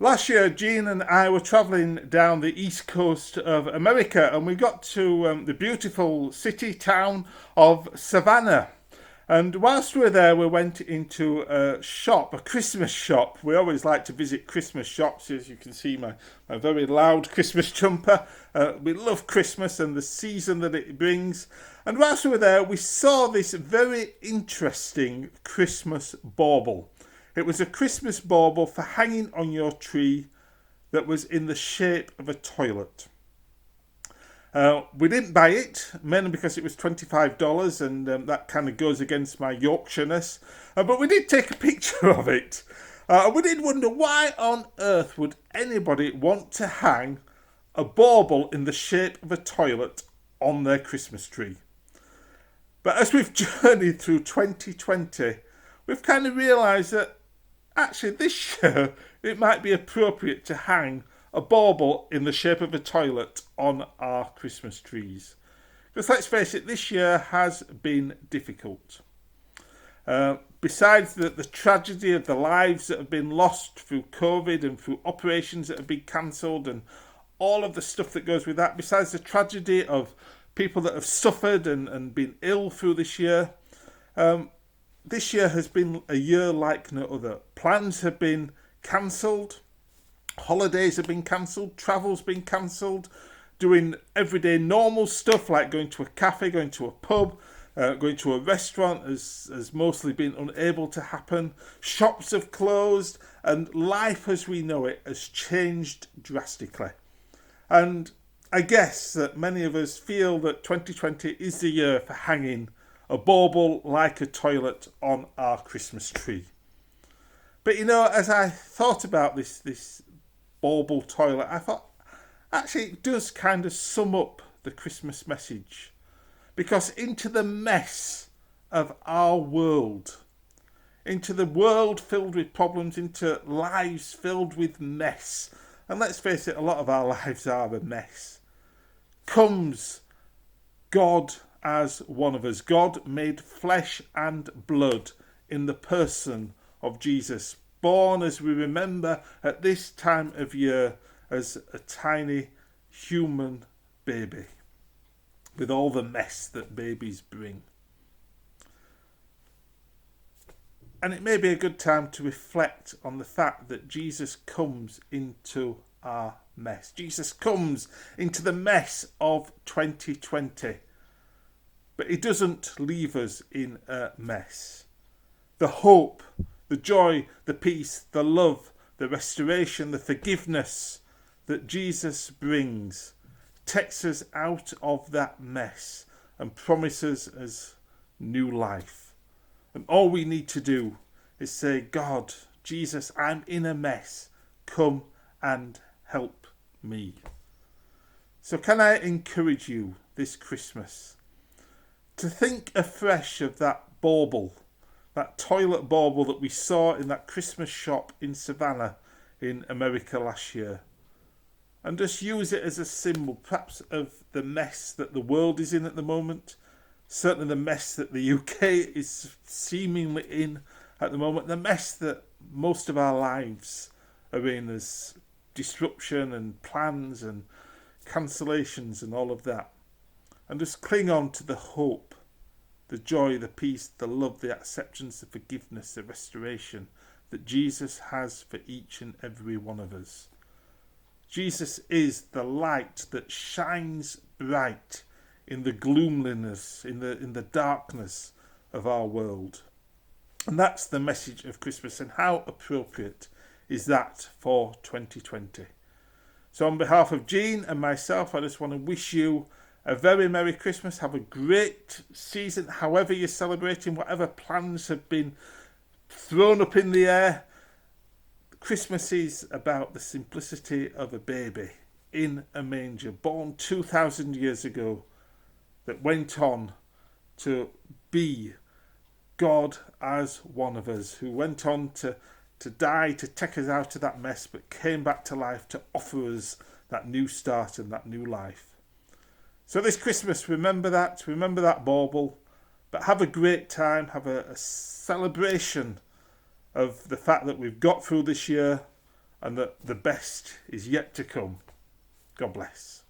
Last year, Jean and I were travelling down the east coast of America, and we got to the beautiful city town of Savannah. And whilst we were there, we went into a shop, a Christmas shop. We always like to visit Christmas shops, as you can see my very loud Christmas jumper. We love Christmas and the season that it brings. And whilst we were there, we saw this very interesting Christmas bauble. It was a Christmas bauble for hanging on your tree that was in the shape of a toilet. We didn't buy it, mainly because it was $25 and that kind of goes against my Yorkshireness. But we did take a picture of it. We did wonder why on earth would anybody want to hang a bauble in the shape of a toilet on their Christmas tree. But as we've journeyed through 2020, we've kind of realised that actually this year it might be appropriate to hang a bauble in the shape of a toilet on our Christmas trees. Because let's face it, this year has been difficult. Besides the tragedy of the lives that have been lost through COVID and through operations that have been cancelled and all of the stuff that goes with that, besides the tragedy of people that have suffered and been ill through this year, this year has been a year like no other. Plans have been cancelled. Holidays have been cancelled, travel's been cancelled, doing everyday normal stuff like going to a cafe, going to a pub, going to a restaurant has mostly been unable to happen. Shops have closed and life as we know it has changed drastically. And I guess that many of us feel that 2020 is the year for hanging a bauble like a toilet on our Christmas tree. But you know, as I thought about this bauble toilet, I thought actually it does kind of sum up the Christmas message, because into the mess of our world, into the world filled with problems, into lives filled with mess, and let's face it, a lot of our lives are a mess, comes God as one of us. God made flesh and blood in the person of Jesus, born, as we remember, at this time of year as a tiny human baby, with all the mess that babies bring. And it may be a good time to reflect on the fact that Jesus comes into our mess. Jesus comes into the mess of 2020, but he doesn't leave us in a mess. The hope, the joy, the peace, the love, the restoration, the forgiveness that Jesus brings takes us out of that mess and promises us new life. And all we need to do is say, God, Jesus, I'm in a mess. Come and help me. So can I encourage you this Christmas to think afresh of that bauble, that toilet bauble that we saw in that Christmas shop in Savannah in America last year, and just use it as a symbol perhaps of the mess that the world is in at the moment, certainly the mess that the UK is seemingly in at the moment, the mess that most of our lives are in, as disruption and plans and cancellations and all of that. And just cling on to the hope, the joy, the peace, the love, the acceptance, the forgiveness, the restoration that Jesus has for each and every one of us. Jesus is the light that shines bright in the gloomliness, in the darkness of our world. And that's the message of Christmas, and how appropriate is that for 2020. So on behalf of Jean and myself, I just want to wish you a very Merry Christmas. Have a great season, however you're celebrating, whatever plans have been thrown up in the air. Christmas is about the simplicity of a baby in a manger, born 2,000 years ago, that went on to be God as one of us, who went on to die, to take us out of that mess, but came back to life to offer us that new start and that new life. So this Christmas, remember that bauble, but have a great time, have a celebration of the fact that we've got through this year, and that the best is yet to come. God bless.